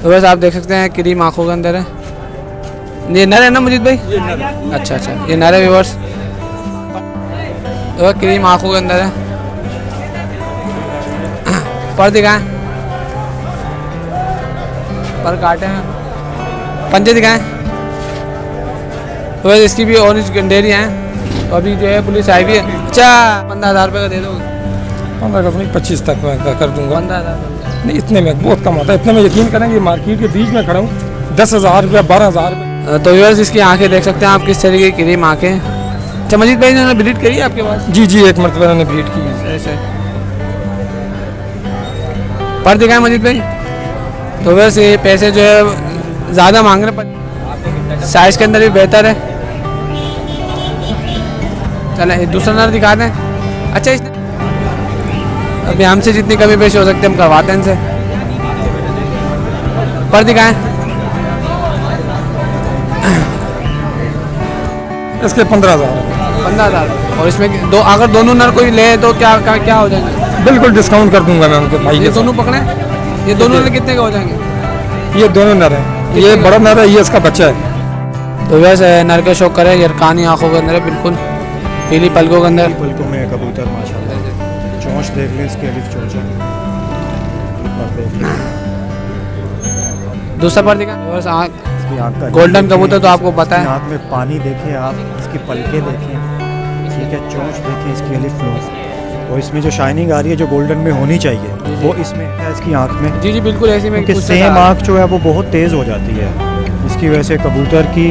तो बस आप देख सकते हैं क्रीम आँखों के अंदर है। ये नर है ना मजीद भाई? अच्छा अच्छा, ये नर है व्यूअर्स। तो क्रीम आँखों के अंदर है। पर दिखाएं, पर काटे हैं, पंजे दिखाएं। तो बस इसकी भी ऑरेंज गंडेरी हैं। तो अभी जो है पुलिस आई भी है। अच्छा 15,000 रुपये का दे दोगे? 15 का तो नहीं, 25 तक मैं कर दूंगा। 15,000 नहीं, इतने में बहुत कम होता है। इतने में यकीन करेंगे, मार्केट के बीच में खड़ा हूँ, 10,000 रुपया 12,000 रुपये। तो व्यूअर्स इसकी आंखें देख सकते हैं आप किस तरीके की क्रीम आंखें। अच्छा मजीद भाई ने ब्रीड करी है आपके पास? जी जी, एक मरतबा मैंने ब्रीड की है। ऐसे पर दिखाएं मजीद भाई। तो वैसे ये पैसे जो है ज़्यादा मांग रहे पर साइज़ के अंदर भी बेहतर है। चलें दूसरा नर दिखा दें। अच्छा इसने अभी हमसे जितनी कमी पेशी हो सकती है हम करवाते हैं इनसे। पर दिखाएं। इसके 15,000। 15,000। और इसमें दो अगर दोनों नर कोई ले तो क्या क्या हो जाएंगे? बिल्कुल डिस्काउंट कर दूंगा मैं उनके भाई। ये दोनों पकड़े, ये दोनों नर कितने के हो जाएंगे? ये दोनों नर हैं, ये बड़ा नर है, ये इसका बच्चा है। तो वैसे नर के शौक करे, यरकानी आँखों के अंदर है, बिल्कुल पीली पलकों के अंदर। पलकों में कबूतर माशाल्लाह। चोंच देख लें इसकी, अलिफ चोंच है। दूसरा पर दिखा बस आँख इसकी आँख का गोल्डन कबूतर तो आपको पता है। आँख में पानी देखें आप, इसकी पलकें देखें, ठीक है, चोंच देखें, इसकी अलिफ नोज, और इसमें जो शाइनिंग आ रही है जो गोल्डन में होनी चाहिए वो इसमें है इसकी आँख में। जी जी बिल्कुल ऐसी में क्योंकि सेम आँख जो है वो बहुत तेज़ हो जाती है, इसकी वजह से कबूतर की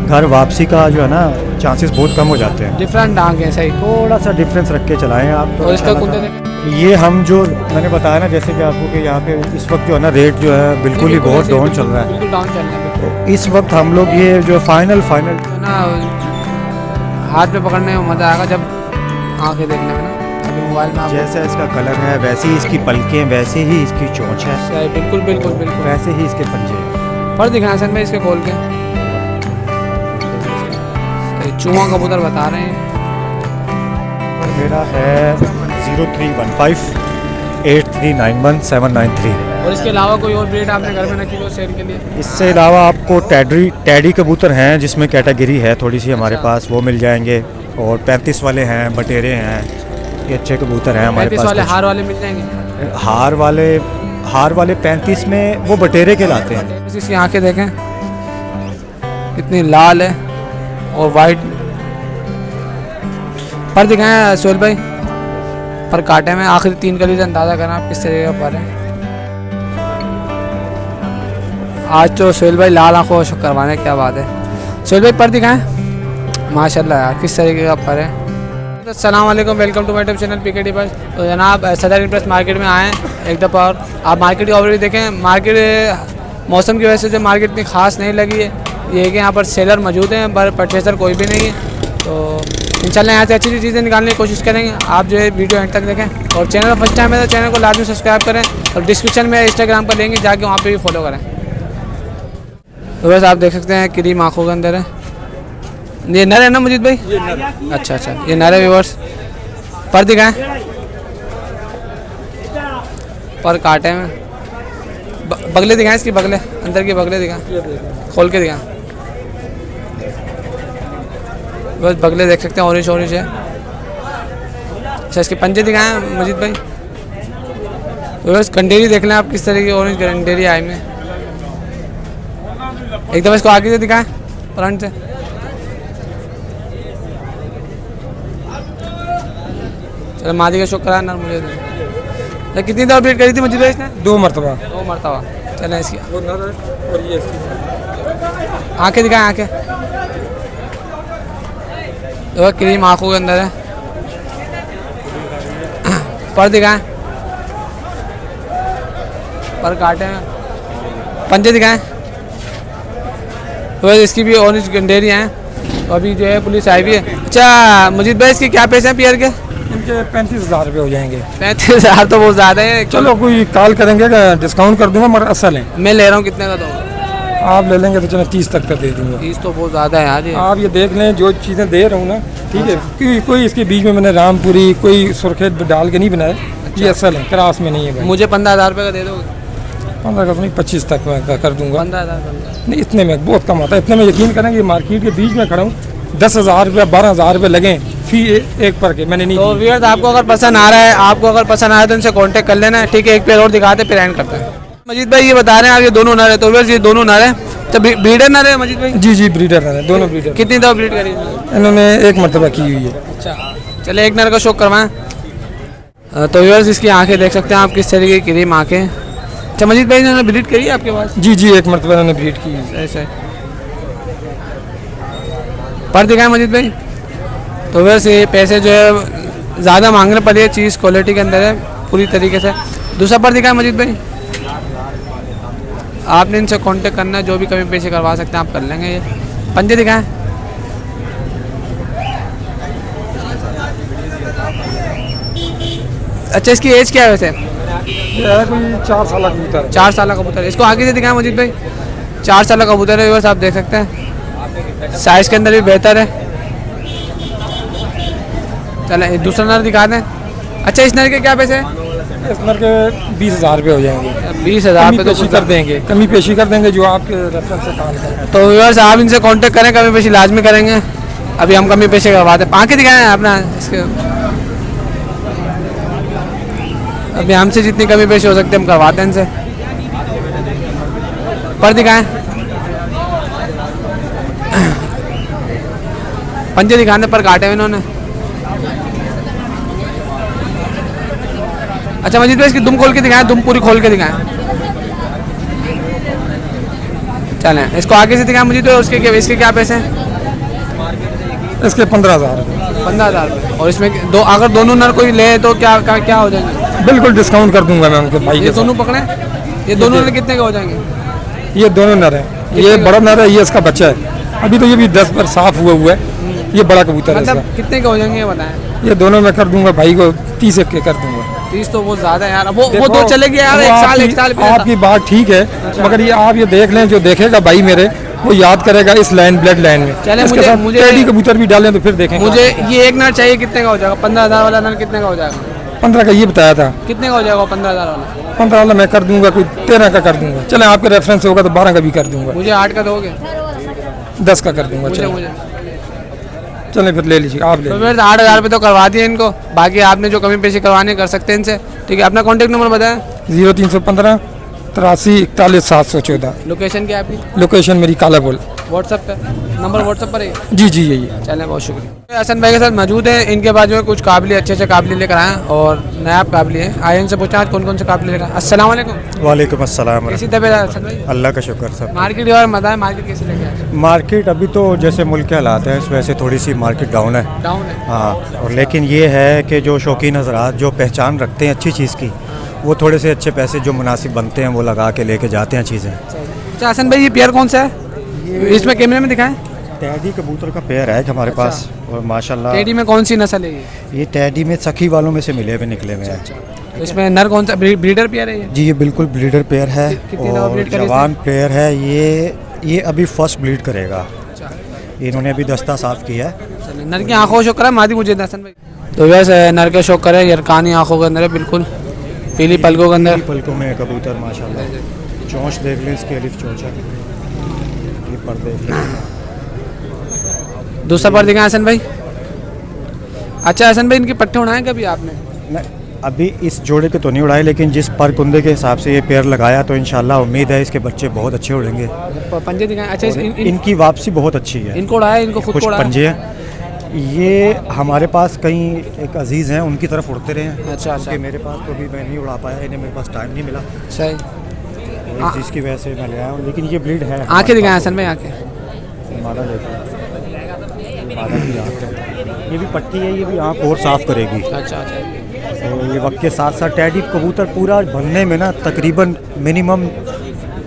घर वापसी का जो है ना चांसेस बहुत कम हो जाते हैं। डिफरेंट आँख है सही। थोड़ा सा डिफरेंस रख के चलाएं आप। तो और इसका अच्छा कुंडे लगा। ये हम जो मैंने बताया ना जैसे कि आपको कि यहाँ पे इस वक्त जो है ना रेट जो है बिल्कुल ही बहुत डाउन चल रहा है। बिल्कुल डाउन चल रहा है। तो इस वक्त हम लोग ये जो फाइनल तो ना हाथ में पकड़ने में मज़ा आएगा जब आँखें देखने में ना। अभी मोबाइल में आप जैसा इसका कलर है वैसे ही इसकी पलकें, वैसे ही इसकी चोंच है, सही बिल्कुल बिल्कुल बिल्कुल वैसे ही इसके पंजे। पर दिखाएं सर मैं इसके खोल के। सही चूहा कबूतर बता रहे हैं। मेरा है 0315 8391 और इसके अलावा कोई और ब्रीड आपने घर में रखी हो सेल के लिए? इससे अलावा आपको टैडी कबूतर हैं जिसमें कैटेगरी है थोड़ी सी हमारे पास, वो मिल जाएंगे। और 35 वाले हैं, बटेरे हैं, ये अच्छे कबूतर हैं हमारे पास। वाले हार वाले मिल जाएंगे? हार वाले 35 में वो बटेरे के लाते हैं। इसकी आंखें देखें कितनी लाल है और वाइट। पर दिखाएं सोहेल भाई, पर काटे में आखिरी 3 कली से अंदाज़ा करें आप किस तरीके का पर है। आज तो सोहेल भाई लाल आंखों को करवाने, क्या बात है। सोहेल भाई पर दिखाएं, माशाल्लाह यार किस तरीके का पर है। अस्सलाम वालेकुम, welcome to my YouTube channel PKD बस। तो जनाब सदर इंप्रेस मार्केट में आए हैं एक दफ़ा और आप मार्केट की ओवरव्यू देखें। मार्केट मौसम की वजह से जो मार्केट इतनी खास नहीं लगी है, ये है कि यहाँ पर सेलर मौजूद हैं पर परचेसर कोई भी नहीं है। तो इंशाल्लाह यहाँ से अच्छी अच्छी चीज़ें निकालने की कोशिश करेंगे। आप जो है वीडियो एंड तक देखें और चैनल फर्स्ट टाइम है तो चैनल को लाजमी सब्सक्राइब करें और डिस्क्रिप्शन में इंस्टाग्राम पर लेंगे, जाके वहाँ पर भी फॉलो करें। तो बस आप देख सकते हैं क्रीम आँखों के अंदर है। ये नर है ना मजीद भाई? अच्छा अच्छा, ये नर है व्यूअर्स। पर दिखाएं, पर काटे में बगले दिखाएं, इसकी बगले अंदर की बगले दिखाएं, खोल के दिखाएं। बस बगले देख सकते हैं ऑरेंज ऑरेंज है। अच्छा इसके पंजे दिखाएं मजीद भाई। तो बस गंडेरी देख लें आप किस तरह की ऑरेंज गंडेरी आई में। एक दफ़ा इसको आगे से दिखाएं फ्रंट से। चलो मादी का शौक करा ना मुझे। तो कितनी दफ़ा अपडेट करी थी मजीद भाई इसने? 2 मरतबा। 2 मरतबा। चलें इसकी वो नर है और ये इसकी आँखें दिखाएं, आँखें तो क्रीम आँखों के अंदर है। पर दिखाएं, पर काटे हैं, पंजे दिखाएं। तो इसकी भी ऑरेंज गंडेरी हैं। तो अभी जो है पुलिस आई भी है। अच्छा मजीद भाई इसके क्या पैसे हैं पियर के? इनके 35,000 रुपये हो जाएंगे। 35,000 तो बहुत ज़्यादा है। चलो कोई कॉल करेंगे, डिस्काउंट कर दूंगा, मगर असल है। मैं ले रहा हूँ, कितने का दूँगा? आप ले लेंगे तो चलो 30 तक दे दूंगा। 30 तो बहुत ज़्यादा है यार। आप ये देख लें जो चीज़ें दे रहा हूँ ना, ठीक है, क्योंकि कोई इसके बीच में मैंने रामपुरी कोई सुर्खेत डाल के नहीं बनाया। ये असल है, क्रॉस में नहीं है भाई। मुझे 15,000 रुपये का दे दोगे? 15 का तो नहीं, 25 तक मैं कर दूंगा। 15,000 नहीं, इतने में बहुत कम आता है। इतने में यकीन करें कि मार्केट के बीच में खड़ा हूँ, 10,000 रुपये 12,000 रुपये लगे फी एक पर के, मैंने नहीं तो दी। व्यूअर्स आपको अगर पसंद आ रहा है, आपको अगर पसंद आया तो इनसे कांटेक्ट कर लेना है, ठीक है। एक पेयर और दिखाते फिर एंड करते हैं। मजीद भाई ये बता रहे हैं आप ये दोनों नर है, तो व्यूअर्स ये दोनों नर है, तो ब्रीडर नर है मजीद भाई? जी ब्रीडर है, दोनों ब्रीडर। कितनी दफ़ा ब्रीड करी इन्होंने? इन्होंने एक मरतबा की हुई है। अच्छा, चले एक नर का शौक करवाएं। तो व्यूअर्स इसकी आंखें देख सकते हैं आप, किस तरीके की क्रीम आंखें। अच्छा मजीद भाई इन्होंने ब्रीड करी है आपके पास? जी एक मरतबा इन्होंने ब्रीड की है। ऐसा पर दिखाएं मजीद भाई। तो वैसे ये पैसे जो है ज़्यादा मांगने पड़े, चीज़ क्वालिटी के अंदर है पूरी तरीके से। दूसरा पर दिखाएं मजीद भाई। आपने इनसे कांटेक्ट करना है, जो भी कमी पेशी करवा सकते हैं आप कर लेंगे। ये पंजे दिखाएं। अच्छा इसकी एज क्या है वैसे? ये है कोई 4 साल का कबूतर है। 4 साल का कबूतर है। इसको आगे से दिखाएं मजीद भाई। 4 साल का कबूतर है, बस आप देख सकते हैं, साइज़ के अंदर भी बेहतर है। चले दूसरा नर दिखा दें। अच्छा इस नर के क्या पैसे हैं? इस नर के 20,000 रुपये हो जाएंगे। 20,000 पे तो पेशी कर देंगे, कमी पेशी कर देंगे जो आपके रेफरेंस से काम करें। तो व्यूअर्स आप इनसे कांटेक्ट करें, कमी पेशी लाजमी करेंगे। अभी हम कमी पेशी करवाते हैं। आँखें दिखाएं अपना इसके, अभी हमसे जितनी कमी पेशी हो सकती है हम करवाते हैं इनसे। पर दिखाएं। पंजे दिखाने पर काटे हुए इन्होंने। अच्छा मजीद भाई इसकी दुम खोल के दिखाएं, दुम पूरी खोल के दिखाएं। चलें इसको आगे से दिखाएं मजीद भाई। उसके इसके क्या पैसे हैं? इसके 15,000 रुपये। 15,000 रुपये। और इसमें दो अगर दोनों नर कोई ले तो क्या हो जाएंगे? बिल्कुल डिस्काउंट कर दूंगा मैं उनके भाई ये के साथ। दोनों पकड़े, ये दोनों नर कितने के हो जाएंगे? ये दोनों नर हैं, ये बड़ा नर है, ये इसका बच्चा है। अभी तो ये भी 10 पर साफ हुआ है। ये बड़ा कबूतर है मतलब इसका। कितने के हो जाएंगे ये बताएं? ये दोनों मैं कर दूंगा भाई को 30 के कर दूंगा। 30 तो वो ज़्यादा है यार। वो देखो, दो चलेगी यार, वो एक साल पहले आपकी बात ठीक है, मगर ये आप ये देख लें, जो देखेगा भाई मेरे वो याद करेगा इस लाइन ब्लड लाइन में। चले इसके साथ मुझे टेडी कबूतर भी डालें तो फिर देखेंगे। मुझे ये एक नर चाहिए, कितने का हो जाएगा? 15,000 वाला नर कितने का हो जाएगा? 15 का ये बताया था। कितने का हो जाएगा 15,000 वाला? 15 वाला मैं कर दूंगा, कोई 13 का कर दूंगा। चले आपके रेफरेंस होगा तो 12 का भी कर दूंगा। मुझे 8 का दोगे? 10 का कर दूंगा। मुझे चले फिर ले लीजिए, आप ले तो लीजिए। फिर 8,000 रुपये तो करवा दिए इनको। बाकी आपने जो कमी पेशी करवानी कर सकते हैं इनसे, ठीक है। अपना कॉन्टैक्ट नंबर बताएं। 0315 83 41 714। लोकेशन क्या है आपकी? लोकेशन मेरी कालापुल। व्हाट्सएप पे नंबर, व्हाट्सएप पर है। जी यही है। चलें बहुत शुक्रिया। हसन भाई के साथ मौजूद है, इनके पास जो है कुछ काबिल अच्छे काबिल लेकर आए हैं और नायाब काबिल हैं। आए इनसे पूछा आज कौन से काबिल लेकर आए। अस्सलाम वालेकुम। वालेकुम अस्सलाम। कैसी तबीयत है हसन भाई? अल्लाह का शुक्र सर। मार्केट और मजा है, मार्केट कैसे लेके आए? मार्केट अभी तो जैसे मुल्क के हालात हैं इस वजह से थोड़ी सी मार्केट डाउन है। डाउन है। हाँ, और लेकिन ये है कि जो शौकीन हज़रात जो पहचान रखते हैं अच्छी चीज़ की, वो थोड़े से अच्छे पैसे जो मुनासिब बनते हैं वो लगा के लेके जाते हैं चीज़ें। अच्छा हसन भाई ये पेयर कौन सा है? इसमें कैमरे में दिखाएं। टैडी कबूतर का पेयर है हमारे पास, और माशाल्लाह टेडी में कौन सी नस्ल है ये? ये टैडी में सखी वालों में से मिले हुए निकले हुए हैं। तो इसमें नर कौन सा ब्रीडर पेयर है ये? जी ये बिल्कुल ब्रीडर पेयर है कितनी दफ़ा और ब्रीड करी जवान पेयर है। ये अभी फर्स्ट ब्रीड करेगा। इन्होंने अभी दस्ता साफ किया है। चलिए, नर की आंखों को शौक करा मादी मुझे हसन भाई। तो वैसे नर के शौक करे, यरकानी आंखों के अंदर है, बिल्कुल पीली पलकों के अंदर। पलकों में कबूतर माशाल्लाह। चोंच देख लें इसकी, अलिफ चोंच है। ये पर देख लें। दूसरा पर दिखा हसन भाई। अच्छा हसन भाई इनके पट्टे उड़ाए कभी आपने? नहीं, अभी इस जोड़े के तो नहीं उड़ाए, लेकिन जिस पर कुंदे के हिसाब से ये पेयर लगाया तो इंशाल्लाह उम्मीद है इसके बच्चे बहुत अच्छे उड़ेंगे। पंजे दिखाएं। अच्छा इनकी वापसी बहुत अच्छी है। इनको उड़ाया, इनको खुद कुछ को उड़ाया? पंजे हैं। ये हमारे पास कई एक अजीज़ हैं, उनकी तरफ उड़ते रहे हैं। अच्छा। क्योंकि मेरे पास तो अभी मैं नहीं उड़ा पाया, इन्हें मेरे पास टाइम नहीं मिला, सही। जिसकी वजह से मैं ले आया हूँ। लेकिन ये ब्रीड है। आंखें दिखाएं हसन भाई, आंखें। मादा देखो, मादा की आँख है। ये भी पट्टी है, ये भी आँख और साफ़ करेगी। अच्छा अच्छा। तो ये वक्त के साथ साथ टैडी कबूतर पूरा बनने में ना तकरीबन मिनिमम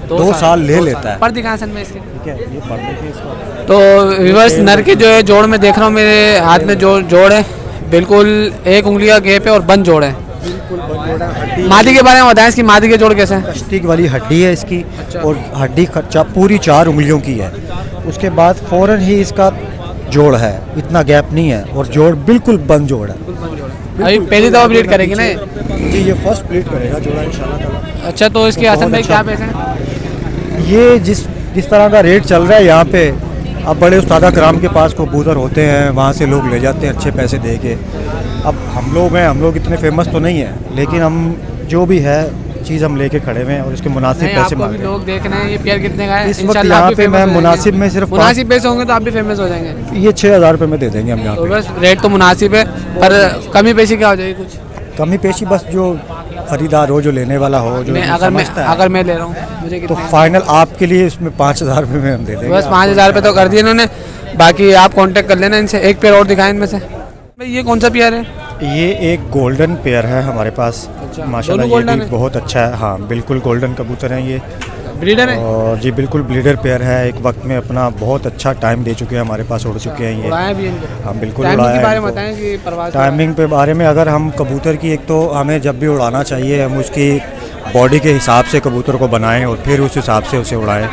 2 साल ले लेता है। पर दिखा हसन भाई इसके। ठीक है, ये पर देखिए इसको। तो रिवर्स नर के जो है जोड़ में देख रहा हूँ, मेरे हाथ में जो जोड़ है बिल्कुल 1 उंगली का गैप है और बंद जोड़ है। बिल्कुल बंद जोड़ है। हड्डी मादी के बारे में बताएं, इसकी मादी के जोड़ कैसे हैं? कश्तिक वाली हड्डी है इसकी। अच्छा। और हड्डी पूरी 4 उंगलियों की है। उसके बाद फ़ौरन ही इसका जोड़ है, इतना गैप नहीं है, और जोड़ बिल्कुल बंद जोड़ है। अभी पहली दफ़ा ब्रीड करेगी ना ये? जी ये फर्स्ट ब्रीड करेगा जोड़ा इंशाल्लाह ताला। अच्छा, तो इसके तो हसन बहुत भाई अच्छा। क्या पैसे हैं? ये जिस तरह का रेट चल रहा है यहाँ पे, अब बड़े उस्तादा कराम के पास कबूतर होते हैं, वहाँ से लोग ले जाते हैं अच्छे पैसे दे के। अब हम लोग हैं, हम लोग इतने फेमस तो नहीं हैं, लेकिन हम जो भी है चीज़ हम लेके खड़े हुए हैं और इसके मुनासिब नहीं, पैसे आपको मांग भी रहे हैं। लोग देख रहे हैं ये पेयर कितने का है। इस वक्त इंशाल्लाह यहाँ आप भी पे famous मैं हो जाएंगे। मुनासिब में सिर्फ मुनासिब पैसे होंगे तो आप भी फेमस हो जाएंगे। ये 6,000 रुपये में दे देंगे हम यहाँ तो पे। बस रेट तो मुनासिब है, पर कमी पेशी क्या हो जाएगी कुछ? कमी पेशी बस जो खरीदार हो, जो लेने वाला हो, जो मैं समझता है, अगर मैं ले रहा हूँ मुझे तो कितने? फाइनल आपके लिए इसमें 5,000 रुपये में हम दे देंगे। बस 5,000 रुपये तो कर दिए इन्होंने, बाकी आप कांटेक्ट कर लेना इनसे। एक पेयर और दिखाएं इनमें से। भाई ये कौन सा पेयर है? ये एक गोल्डन पेयर है हमारे पास। अच्छा, माशाल्लाह दोनों ये golden भी है? बहुत अच्छा है। हाँ बिल्कुल गोल्डन कबूतर हैं ये, ब्रीडर है? और जी बिल्कुल ब्लीडर पेयर है। एक वक्त में अपना बहुत अच्छा टाइम दे चुके हैं, हमारे पास उड़ चुके हैं ये। उड़ाया भी इनको? हाँ बिल्कुल टाइमिंग उड़ाया के है बारे में इनको। बताएं कि परवाज़ टाइमिंग पे बारे में अगर हम कबूतर की, एक तो हमें जब भी उड़ाना चाहिए हम उसकी बॉडी के हिसाब से कबूतर को बनाएं और फिर उस हिसाब से उसे उड़ाएं।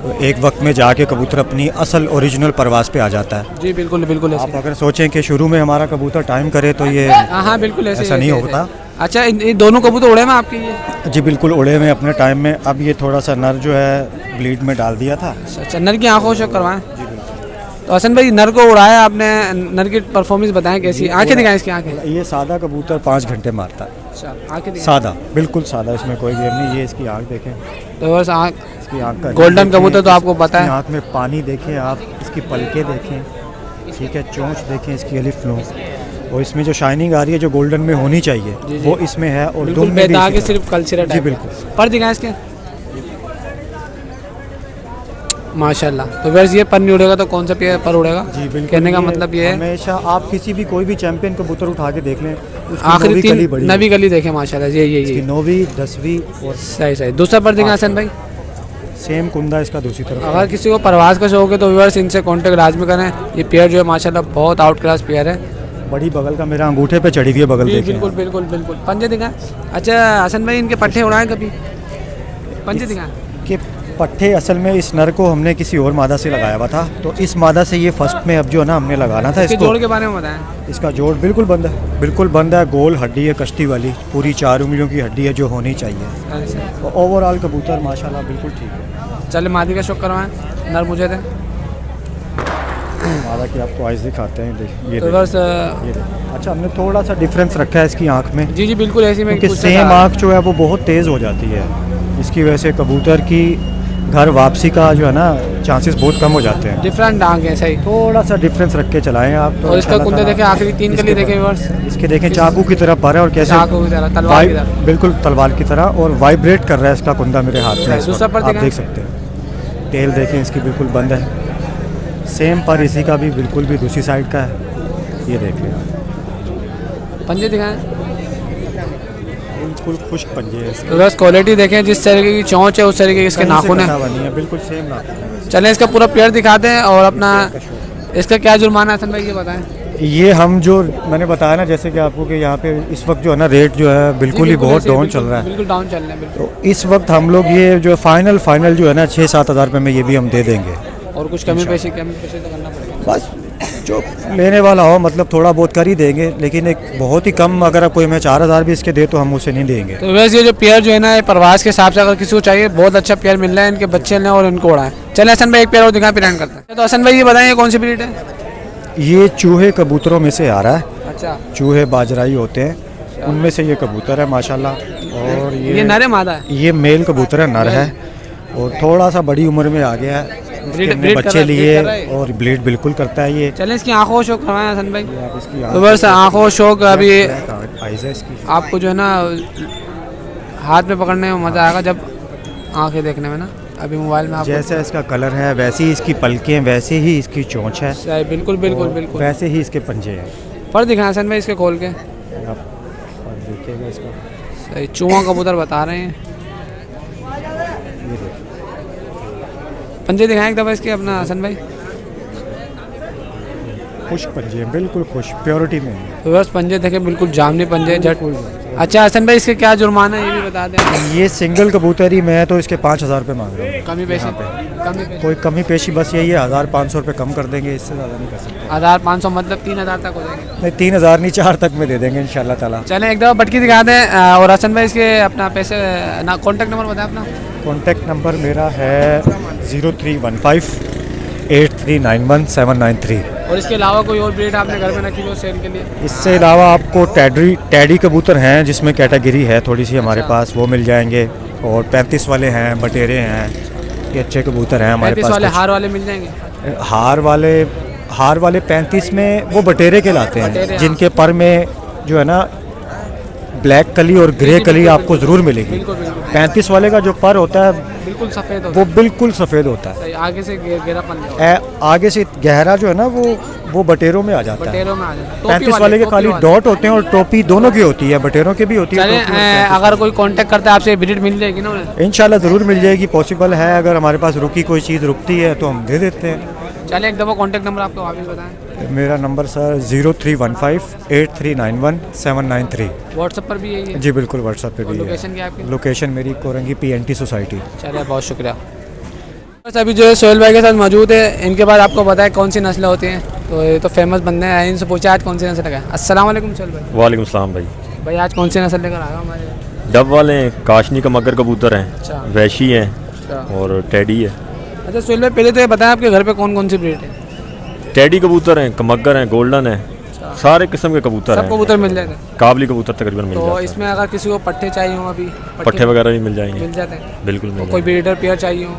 तो एक वक्त में जाके कबूतर अपनी असल ओरिजिनल परवाज़ पे आ जाता है। जी बिल्कुल बिल्कुल आप ऐसे। अगर सोचें कि शुरू में हमारा कबूतर टाइम करे तो ये हाँ बिल्कुल ऐसे ऐसा नहीं होता। अच्छा, ये दोनों कबूतर उड़े में आपके ये? जी बिल्कुल उड़े में अपने टाइम में। अब ये थोड़ा सा नर जो है ब्लीड में डाल दिया था। अच्छा, नर की आंखों से करवाएं। तो हसन भाई नर को उड़ाया आपने, नर की परफॉर्मेंस बताएं कैसी? आंखें दिखाएं इसकी आंखें। ये सादा कबूतर 5 घंटे मारता है। अच्छा, आंखें दिखाएं। सादा, बिल्कुल सादा, इसमें कोई गेम नहीं। ये इसकी आँख देखें, तो बस आँख इसकी आँख का गोल्डन देखें, कबूतर तो आपको पता इसकी है। आँख में पानी देखें आप, इसकी पलके देखें, ठीक है, चोंच देखें इसकी, अलिफ लो, और इसमें जो शाइनिंग आ रही है जो गोल्डन में होनी चाहिए वो इसमें है। और बिल्कुल दुम में भी बेदाग इसी है, सिर्फ कलसिरा जी टाइप। बिल्कुल। पर दिखाएं इसके माशाल्लाह। तो वैसे ये पर नहीं उड़ेगा तो कौन सा पर उड़ेगा? जी बिल्कुल। कहने का मतलब ये है हमेशा आप किसी भी कोई भी चैंपियन कबूतर उठा के देख लें, उसकी आखिरी नौवीं कली 3 बड़ी नवी गली देखे माशाल्लाह। ये इसकी 9वीं 10वीं और सही सही। दूसरा पर दिखा हसन भाई। सेम कुंदा इसका दूसरी तरफ। अगर किसी को परवाज़ का शौक है तो व्यूअर्स इनसे कांटेक्ट लाजमी करें। ये पेयर जो है माशाल्लाह बहुत आउट क्लास पेयर है। बड़ी बगल का मेरा अंगूठे पे चढ़ी हुई है बगल जी देखें। बिल्कुल बिल्कुल बिल्कुल। पंजे दिखाएं। अच्छा हसन भाई, इनके पट्टे उड़ाएं कभी? पंजे दिखाएं। कि पट्टे असल में इस नर को हमने किसी और मादा से लगाया हुआ था, तो इस मादा से ये फर्स्ट में अब जो है ना हमने लगाना था इसके इसको। जोड़ के बारे में बताएं। इसका जोड़ बिल्कुल बंद है, बिल्कुल बंद है। गोल हड्डी है कश्ती वाली, पूरी 4 उंगलियों की हड्डी है जो होनी चाहिए। और ओवरऑल कबूतर माशाल्लाह बिल्कुल ठीक है। चले मादी का शौक करवाएं। नर मुझे थे मादा की आपको आइज़ दिखाते हैं, ये तो देखिए, बस ये देखिए। अच्छा हमने थोड़ा सा डिफरेंस रखा है इसकी आँख में, जी जी बिल्कुल ऐसी में क्योंकि सेम आँख जो है वो बहुत तेज़ हो जाती है। इसकी वजह से कबूतर की घर वापसी का जो है ना चांसेस बहुत कम हो जाते हैं। डिफरेंट आंख है सही। थोड़ा सा डिफरेंस रख के चलाएं आप तो और इसका इंशाल्लाह कुंदे ताला। देखे आखिरी 3 कली देखे व्यूअर्स। इसके देखें चाकू की तरह पर है और कैसे चाकू की तरह, तलवार की तरह। बिल्कुल तलवार की तरह, और वाइब्रेट कर रहा है इसका कुंदा मेरे हाथ में इस दूसरा वक्त, पर आप दिखाएं। देख सकते हैं। टेल देखें इसकी बिल्कुल बंद है। सेम पर इसी का भी बिल्कुल भी दूसरी साइड का है, ये देख लें आप। पंजे दिखाएं। बिल्कुल खुश्क पंजे है इसके। तो बस क्वालिटी देखें, जिस तरीके की चोंच है उस तरीके के इसके कहीं से नाखून कटा है। हुआ नहीं है, बिल्कुल सेम नाखून है। चलें इसका पूरा पेयर दिखाते हैं और अपना इसका क्या जुर्माना है हसन भाई ये बताएं। ये हम जो मैंने बताया ना जैसे कि आपको कि यहाँ पे इस वक्त जो है ना रेट जो है बिल्कुल ही बहुत ऐसे डाउन बिल्कुल- चल रहा है। बिल्कुल डाउन चल रहा है बिल्कुल। तो इस वक्त हम लोग ये जो फाइनल जो है ना 6-7 हज़ार रुपये में ये भी हम दे देंगे। और कुछ कमी पेशी तो करना पड़ेगा। बस जो लेने वाला हो मतलब थोड़ा बहुत कर ही देंगे, लेकिन एक बहुत ही कम अगर कोई हमें 4,000 भी इसके दे तो हम उसे नहीं देंगे। तो वैसे ये जो पेयर जो है ना ये परवाज के हिसाब से अगर किसी को चाहिए बहुत अच्छा पेयर मिल रहा है, इनके बच्चे लें और इनको उड़ाएं। चले हसन भाई एक पेयर और दिखा फिर एंड करते हैं। तो हसन भाई ये बताएं ये कौन सी ब्रीड है? ये चूहे कबूतरों में से आ रहा है। अच्छा, चूहे बाजराई होते हैं, उनमें से ये कबूतर है माशाल्लाह। और ये नर है मादा है? ये मेल कबूतर है, नर है, और थोड़ा सा बड़ी उम्र में आ गया है। इसके हमने ब्रीड कर बच्चे रहा है, लिए ब्रीड कर रहा है। और ब्लीड बिल्कुल करता है ये। चले इसकी आंखों शौक करवाएं हसन भाई। आप इसकी तो बस आंखों शौक अभी आइज़ है इसकी। आपको जो है ना हाथ में पकड़ने में मज़ा आएगा जब आंखें देखने में ना। अभी मोबाइल में आपको जैसा इसका कलर है वैसी ही इसकी पलकें, वैसे ही इसकी चोंच है, सही, बिल्कुल बिल्कुल और बिल्कुल। वैसे ही इसके पंजे हैं। पर दिखाएं हसन भाई इसके खोल के। आप देखिएगा इसका, सही चूहा कबूतर बता रहे हैं। ये देखिए पंजे दिखाएं एक दफ़ा इसके अपना हसन भाई। खुश पंजे हैं, बिल्कुल खुश, प्योरिटी में है। तो बस पंजे देखे बिल्कुल जामनी पंजे, झट बिल्कुल अच्छा हसन भाई, इसके क्या जुर्माना है ये भी बता दें। ये सिंगल कबूतरी में है तो इसके 5,000 रुपये मांग रहा हूँ। कमी पेशी, कमी पेशी कोई कमी पेशी बस यही है, 1,500 रुपये कम कर देंगे, इससे ज़्यादा नहीं कर सकते। 1500 मतलब 3000 तक हो जाएंगे। नहीं 3,000 नहीं, 4 तक में दे देंगे इंशाल्लाह ताला। चलें एक दफ़ा बटकी दिखा दें। और हसन भाई इसके अपना पैसे ना कॉन्टैक्ट नंबर बताएं अपना। कॉन्टैक्ट नंबर मेरा है 0315 8391 और इसके अलावा कोई और ब्रीड आपने घर में रखी हो सेल के लिए? इससे अलावा आपको टैडी कबूतर हैं जिसमें कैटेगरी है थोड़ी सी हमारे पास, वो मिल जाएंगे। और 35 वाले हैं, बटेरे हैं, ये अच्छे कबूतर हैं हमारे 35 पास। वाले हार वाले मिल जाएंगे? हार वाले 35 में वो बटेरे के लाते बटेरे, हैं हाँ। जिनके पर में जो है ना ब्लैक कली और ग्रे कली आपको ज़रूर मिलेगी। बिल्कुल बिल्कुल 35 वाले का जो पर होता है बिल्कुल सफ़ेद होता वो बिल्कुल सफ़ेद होता है। है, आगे से गहरापन आगे से गहरा जो है ना वो बटेरों में आ जाता है। बटेरों में आ जाता है। 35 वाले के खाली डॉट होते हैं और टोपी दोनों की होती है, बटेरों के भी होती है। चलें अगर कोई कांटेक्ट करता है आपसे ब्रीड मिल जाएगी ना उन्हें? इंशाल्लाह ज़रूर मिल जाएगी, पॉसिबल है। अगर हमारे पास रुकी कोई चीज़ रुकती है तो हम दे देते हैं। चलिए एक दफ़ा कांटेक्ट नंबर आपको वापस बताएं। मेरा नंबर सर 0315 8391 793। व्हाट्सएप पर भी यही है? जी बिल्कुल, व्हाट्सएप पे भी है। लोकेशन क्या है आपकी? लोकेशन मेरी कोरंगी PNT सोसाइटी। चलिए बहुत शुक्रिया। बस अभी जो है सोहेल भाई के साथ मौजूद है, इनके बाद आपको बताया कौन सी नस्लें होती हैं। तो ये तो फेमस बंदे हैं, इनसे पूछा आज कौन सी नस्ल का है। अस्सलाम वालेकुम सोहेल भाई। वालेकुम सलाम भाई। भाई आज कौन सी नस्ल लेकर आए हो हमारे? डब वाले हैं, काशनी का मगर कबूतर हैं, अच्छा। वैशी हैं अच्छा और टैडी है। अच्छा सोहेल भाई, पहले तो ये बताएं आपके घर पे कौन कौन सी ब्रीड है? टैडी कबूतर हैं, कमगर हैं, गोल्डन है, सारे किस्म के कबूतर सब हैं। कबूतर मिल जाते हैं? काबली कबूतर तकरीबन मिल तो जाते हैं। इसमें अगर किसी को पट्टे चाहिए हो, अभी पट्टे वगैरह भी मिल जाएंगे, मिल जाते हैं? बिल्कुल मिल कोई जाएंगे। ब्रीडर पेयर चाहिए हो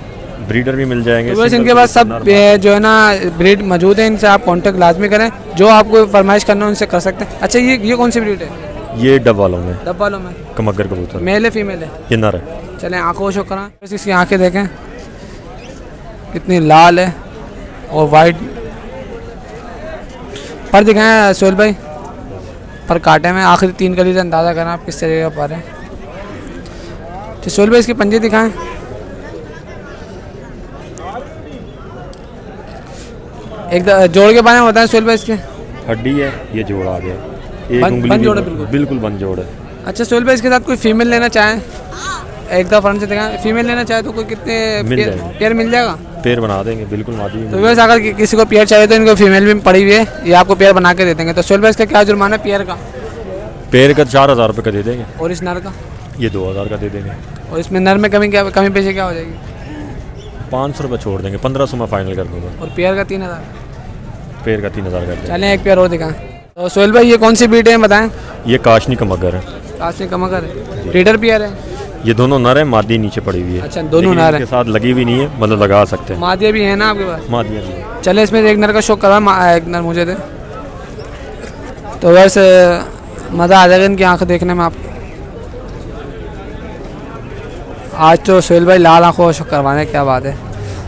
ब्रीडर भी मिल जाएंगे। तो बस सिंगल इनके पास सब कबूतर, ये जो है ना ब्रीड मौजूद है, इनसे आप कांटेक्ट लाजमी करें। जो आपको फरमाइश करना है उनसे कर सकते हैं। अच्छा ये कौन सी ब्रीड है? ये डब वालों में डब वालों में कमगर कबूतर, मेल है फीमेल है? ये नर है। चलें आंखों शो करा, बस इसकी आंखें देखें कितनी लाल है और वाइट। पर दिखाएं सोहेल भाई, पर काटे में आखिरी 3 कली से अंदाज़ा करें आप किस तरीके का पर है। तो सोहेल भाई इसके पंजे दिखाएं। एक जोड़ के बारे में बताएं सोहेल भाई इसके। हड्डी है, ये जोड़ आ गया, एक बंद उंगली जोड़ है की- बिल्कुल? बिल्कुल बंद जोड़ है। अच्छा सोहेल भाई इसके साथ कोई फीमेल लेना चाहें, एक दफ़ा फ्रंट से दिखाएं, फीमेल लेना चाहे तो कोई कितने मिल पेयर जाएगी। पेयर मिल जाएगा? पेड़ बना देंगे, बिल्कुल मादी भी तो मिल बस अगर किसी को पेयर चाहिए तो इनको फीमेल भी पड़ी हुई है, ये आपको पेयर बना के दे देंगे। तो सोहेल भाई इसका क्या जुर्माना है पेयर का? जाएगी। पेड़ का 4,000 रुपये का दे देंगे, और इस नर का? ये 2,000 का दे देंगे। और इसमें नर में कमी पेशी क्या हो जाएगी? 500 रुपये छोड़ देंगे, 1500 में फाइनल कर दूँगा। और पेयर का 3000? पेड़ का 3,000 कर देंगे। चलें एक पेयर और दिखाएं। तो सोहेल भाई ये कौन सी ब्रीड है बताएं? ये काशनी का मगर है, काशनी का मगर है, ब्रीडर पेयर है? ये दोनों नर है, मादी नीचे पड़ी हुई है। अच्छा दोनों लेकिन नर इनके हैं, साथ लगी भी नहीं है, मतलब लगा सकते हैं। मादिया भी है ना आपके पास? मादिया नहीं है। चले इसमें एक नर का शौक करवा, एक नर मुझे दे तो बस मज़ा आ जाएगा इनकी आंखें देखने में आपको। आज तो सोहेल भाई लाल आंखों शौक करवाने, क्या बात है।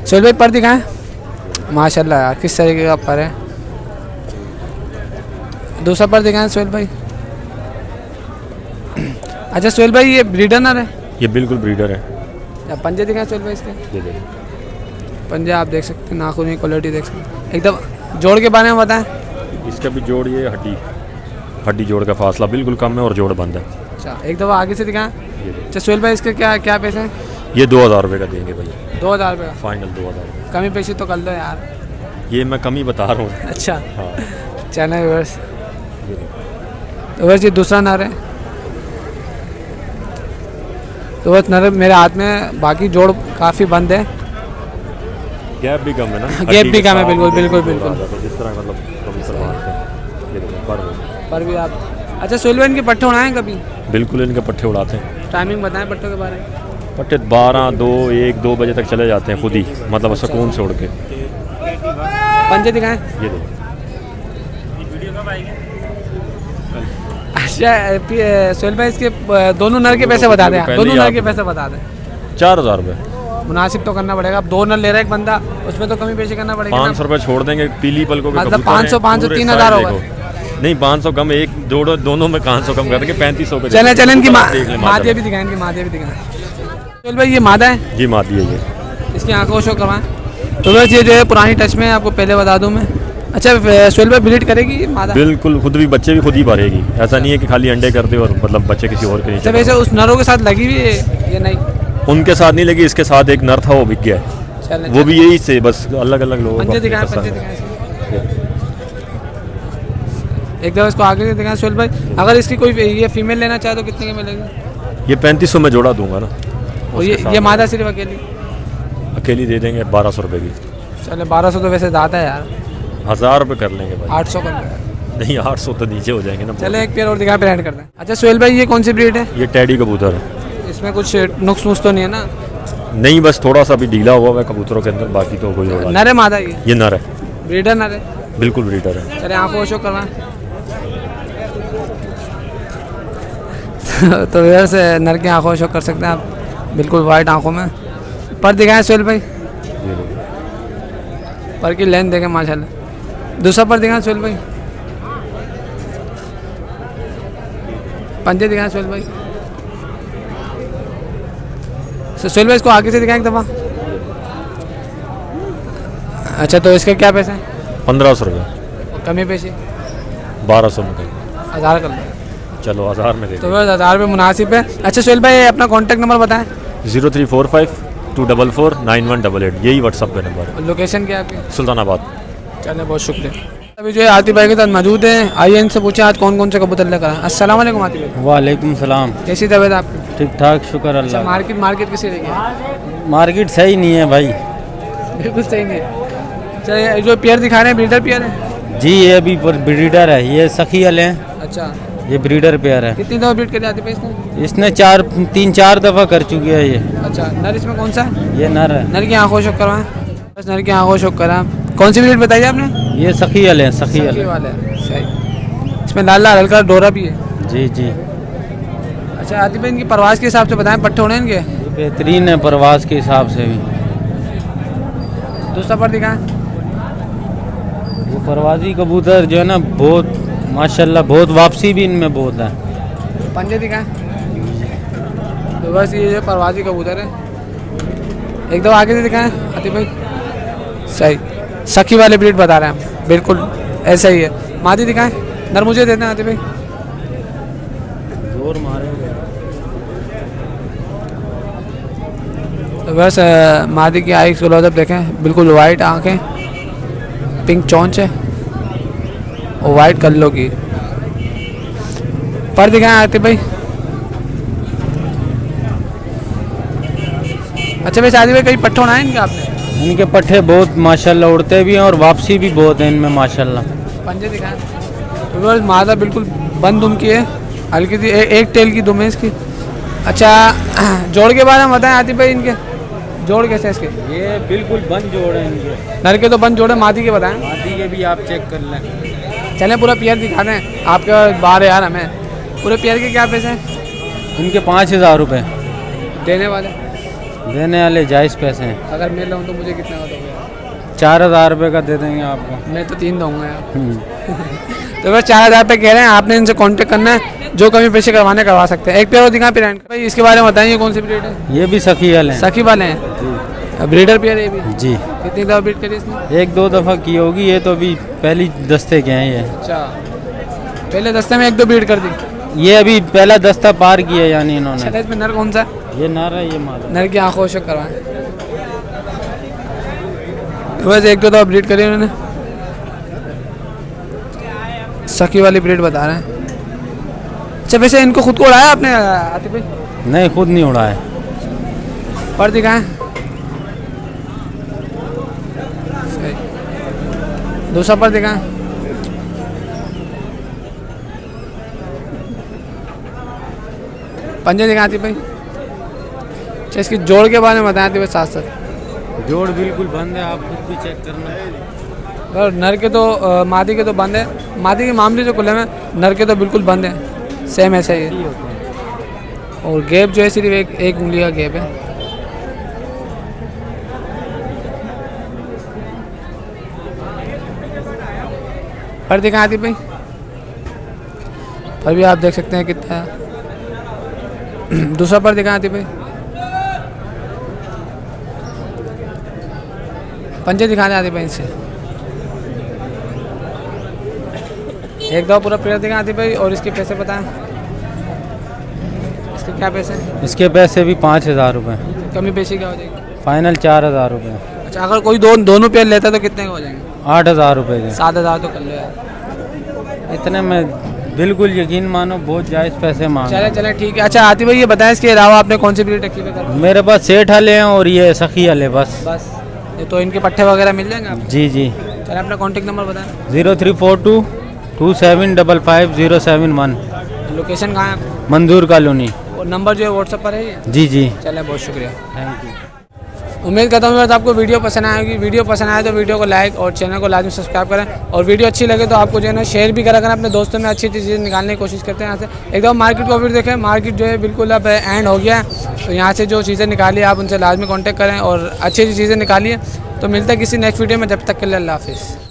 सोहेल भाई पर दिखाएं, माशाल्लाह यार किस तरीके का पर है। दूसरा पर दिखाएं सोहेल भाई। अच्छा सोहेल भाई ये ब्रीडर नर है? ये बिल्कुल ब्रीडर है। या पंजे दिखाएं सोहेल भाई इसके। ये देखिए, पंजे आप देख सकते हैं, नाखून की क्वालिटी देख सकते हैं। एकदम जोड़ के बारे में बताएं। इसका भी जोड़, ये हड्डी जोड़ का फासला बिल्कुल कम है और जोड़ बंद है। अच्छा एक दफ़ा आगे से दिखाएं। ये देखिए। अच्छा सोहेल भाई इसके क्या पैसे हैं? ये 2,000 रुपये का देंगे भाई, 2000 रुपये का? फाइनल 2,000 रुपये। कमी पेशी तो कर लो यार। ये मैं कम ही बता रहा हूँ। अच्छा हाँ, चलें बस। ये देखिए। तो बस ये दूसरा नर है, तो बस नर मेरे हाथ में, बाकी जोड़ काफ़ी बंद है। गैप भी कम है ना, गैप हड्डी भी के कम है, साथ बिल्कुल, भी बिल्कुल, जोड़ आ बिल्कुल। जाता है, जिस तरह मतलब कबूतर मारते हैं। ये देखो पर भी आप। अच्छा सोहेल भाई इनके पट्टे उड़ाएं कभी? बिल्कुल इनके पट्टे उड़ाते हैं। टाइमिंग बताएं पट्टों के बारे में। पट्टे 12, 2, 1, 2 बजे तक चले जाते हैं खुद ही, मतलब सुकून से उड़ के। पंजे दिखाएं। ये देखो, अच्छा सोहेल भाई इसके दोनों नर के पैसे बता दें, पहले दोनों ही नर आप- के पैसे बता दें। 4,000 रुपये। मुनासिब तो करना पड़ेगा, अब 2 नर ले रहा है एक बंदा, उसमें तो कमी पेशी करना पड़ेगा ना। 500 रुपये छोड़ देंगे, पीली पलकों के मतलब कबूतर हैं, 500, 500, पूरे 3,000 साइज होगा। देखो। नहीं 500 कम, एक जोड़ो दोनों में 500 कम कर देंगे, 3500 पे चलें चलें इनकी देख लें मादिया भी दिखाएं, इनकी मादिया भी दिखाएं। सोहेल भाई ये मादा है, जी मादी है ये। इसकी आंखों को शो करवाएं। तो बस ये जो है पुरानी टच में है, आपको पहले बता दूं मैं। अच्छा सोहेल भाई ब्रीड करेगी ये मादा? बिल्कुल, खुद भी बच्चे भी खुद ही भरेगी। ऐसा नहीं है कि खाली अंडे करते और मतलब बच्चे किसी और के अच्छा नीचे। वैसे उस नरों के साथ लगी हुई है ये नहीं? उनके साथ नहीं लगी, इसके साथ एक नर था वो बिक गया है। चलें, वो भी यही से बस अलग अलग लोगों को पंजे अपनी दिखाएं, पसंद पंजे है। दिखाएं इसके। एक दफ़ा इसको आगे से दिखाएं सोहेल भाई। अगर इसकी कोई ये फीमेल लेना चाहे तो कितने की मिलेगी? ये 3500 में जोड़ा दूंगा ना। और उसके साथ ये मादा सिर्फ अकेली? अकेली दे देंगे 1200 रुपये की। चले 1200 तो वैसे ज़्यादा है यार, 1000 रुपये कर लेंगे भाई। 800 कर लें। नहीं 800 तो नीचे हो जाएंगे ना। चले एक पेयर और दिखा पेरेंट करते हैं। अच्छा सोहेल भाई ये कौन सी ब्रीड है? ये टैडी कबूतर है। इसमें कुछ नुक्स नुक्स तो नहीं है ना? नहीं, बस थोड़ा सा भी ढीला हुआ है कबूतरों के अंदर, बाकी तो कोई होगा। नर है मादा ये नर है, ब्रीडर नर है? बिल्कुल ब्रीडर है। चले आंखों शो करवाएं। तो वैसे नर की आंखों शो कर सकते हैं आप, बिल्कुल वाइट आंखों में। पर दिखाएं सोहेल भाई, ये लो। पर की लेंथ देखें माशाल्लाह। दूसरा पर दिखाएं सोहेल भाई, पंजे दिखाएं सोहेल भाई। सोहेल भाई इसको आगे से दिखाएं एक दफ़ा। अच्छा तो इसके क्या पैसे हैं? 1500 रुपये। कमी पेशी 1200 में कहीं। 1000 कर लो। चलो 1000 में दे तो बस 1000 रुपये मुनासिब है। अच्छा सोहेल भाई अपना कॉन्टैक्ट नंबर बताएं। 0345-244-9188, यही व्हाट्सअप पे नंबर है। और लोकेशन क्या है आपकी? सुल्तानाबाद। चलिए बहुत शुक्रिया। अभी जो है आतिफ भाई के साथ मौजूद हैं, आइए इनसे पूछें आज कौन कौन से कबूतर लेकर आए। अस्सलाम वालेकुम आतिफ भाई। वालेकुम सलाम। कैसी तबीयत आपकी? ठीक ठाक, शुक्र अच्छा अल्लाह। मार्केट किसी रही है? मार्केट सही नहीं है भाई। बिल्कुल सही नहीं है। चलिए जो पेयर दिखा रहे हैं ब्रीडर पेयर है? जी ये अभी ब्रीडर है, ये सखी वाले हैं, अच्छा ये ब्रीडर पेयर है। कितनी दफ़ा ब्रीड करी आतिफ भाई इसने? इसने 3-4 दफ़ा कर चुकी है ये। अच्छा नर इसमें कौन सा है? ये नर है। नर की आंखों शोक करवाएं, बस नर की आंखों शोक कराएं। कौन सी ब्रीड बताइए आपने? ये सखी वाले हैं, सखी सखी वाले। वाले हैं, सही। इसमें लाल लाल हल्का डोरा भी है। जी जी, अच्छा आतिफ भाई इनकी परवाज़ के हिसाब से बताएं, पट्टे होने इनके? ये बेहतरीन है परवाज के हिसाब से भी। दूसरा पर दिखाएं। ये परवाजी कबूतर जो है ना बहुत माशाल्लाह, बहुत वापसी भी इनमें बहुत है। पंजे दिखाएं। तो बस ये जो परवाजी कबूतर है, एक दो आगे से दिखाएं आतिफ भाई। सही, सखी वाले ब्रीड बता रहे हैं हम, बिल्कुल ऐसा ही है। मादी दिखाएं, नर मुझे देते हैं आतिफ भाई। जोर मारे। तो बस मादी की आई क्लोजअप देखें, बिल्कुल वाइट आंखें, पिंक चोंच है और वाइट कल्लो की। पर दिखाएं आतिफ भाई। अच्छा वैसे आतिफ भाई कहीं पट्टे उड़ाए इनके आपने? इनके पट्टे बहुत माशाल्लाह उड़ते भी हैं और वापसी भी बहुत है इनमें माशाल्लाह। पंजे दिखाएं। तो बस मादा बिल्कुल बंद दुम की है, हल्की सी एक टेल की दुम है इसकी। अच्छा जोड़ के बारे में बताएं आतिफ भाई, इनके जोड़ कैसे है इसके? ये बिल्कुल बंद जोड़ है इनके। नर के तो बंद जोड़े, मादी के बताएं। मादी के भी आप चेक कर लें। चलें पूरा पेयर दिखा दें आपके बाहर यार हमें। पूरे पेयर के क्या पैसे हैं? इनके 5000 रुपये देने वाले देने वाले जायज़ पैसे हैं। अगर मैं लाऊँ तो मुझे कितने का दोगे? 4000 रुपये का दे देंगे आपको। मैं तो 3 दूंगा यार। तो बस 4000 रुपये कह रहे हैं, आपने इनसे कांटेक्ट करना है, जो कमी पेशी करवाने करवा सकते हैं। एक पेयर और दिखा पेरेंट भाई, इसके बारे में बताइए कौन सी ब्रीड है? ये भी सखी वाले हैं। सखी वाले हैं, ब्रीडर पेयर है भी। जी, कितनी दफ़ा ब्रीड करी इसने? 1-2 दफ़ा की होगी, ये तो अभी पहली दस्ते के हैं ये। अच्छा पहले दस्ते में 1-2 ब्रीड कर दी। ये अभी पहला दस्ता पार किया यानी इन्होंने। चले इसमें नर कौन सा है? ये नर है, ये मादा। नर की आंखों से करवाएं। बस 1-2 दफ़ा ब्रीड करी उन्होंने, सखी वाली ब्रीड बता रहे हैं। अच्छा वैसे इनको खुद को उड़ाया आपने आतिफ भाई? नहीं, खुद नहीं उड़ा है। पर दिखाएं। सही, दूसरा पर दिखाएं। पंजे दिखाएं आतिफ भाई। अच्छा इसकी जोड़ के बारे में बताएं आतिफ भाई साथ साथ। जोड़ बिल्कुल बंद है, आप खुद भी चेक करना। और नर के तो मादी के तो बंद है, मादी के मामले जो खुले में, नर के तो बिल्कुल बंद है, सेम ऐसा ही है। और गैप जो है सिर्फ एक उंगली का गैप है। पर दिखा आतिफ भाई, पर भी आप देख सकते हैं कितना है। दूसरा पर दिखा आतिफ भाई। पंजे दिखा दें आतिफ भाई इनसे। एक दफ़ा पूरा पेड़ दिखा आती भाई। और इसके पैसे बताएं, इसके क्या पैसे हैं? इसके पैसे भी 5,000 रुपये, कमी पेशी क्या हो जाएगी? फाइनल 4,000 रुपये। अच्छा, अगर कोई दोनों पेड़ लेता है तो कितने का हो जाएंगे? 8,000 रुपये के। 7,000 तो कर लो यार। इतने में बिल्कुल यकीन मानो बहुत जायज़ पैसे मांग। चले ठीक है। अच्छा आतिफ भाई ये बताएं, इसके अलावा आपने कौन सी ब्रीड रखी है घर? मेरे पास सेठ हले हैं और ये सखी हले बस। ये तो इनके पट्टे वगैरह मिल जाएंगे आपको? जी जी। चलिए अपना कॉन्टेक्ट नंबर बताएं। 0342 2755 लोकेशन कहाँ है आपकी? मंजूर कॉलोनी। और नंबर जो है व्हाट्सएप पर है ये? जी जी। चले बहुत शुक्रिया। Thank you. उम्मीद करता हूँ आपको वीडियो पसंद आएगी। वीडियो पसंद आए तो वीडियो को लाइक और चैनल को लाजमी सब्सक्राइब करें। और वीडियो अच्छी लगे तो आपको जो है ना शेयर भी करा करें अपने दोस्तों में। अच्छी अच्छी चीज़ें निकालने की कोशिश करते हैं यहाँ से। एकदम मार्केट को भी देखें, मार्केट जो है बिल्कुल अब एंड हो गया है। तो यहाँ से जो चीज़ें निकाली आप उनसे लाजमी कॉन्टैक्ट करें और अच्छी अच्छी चीज़ें निकालिए। तो मिलता है किसी नेक्स्ट वीडियो में, जब तक के लिए अल्लाह हाफिज़।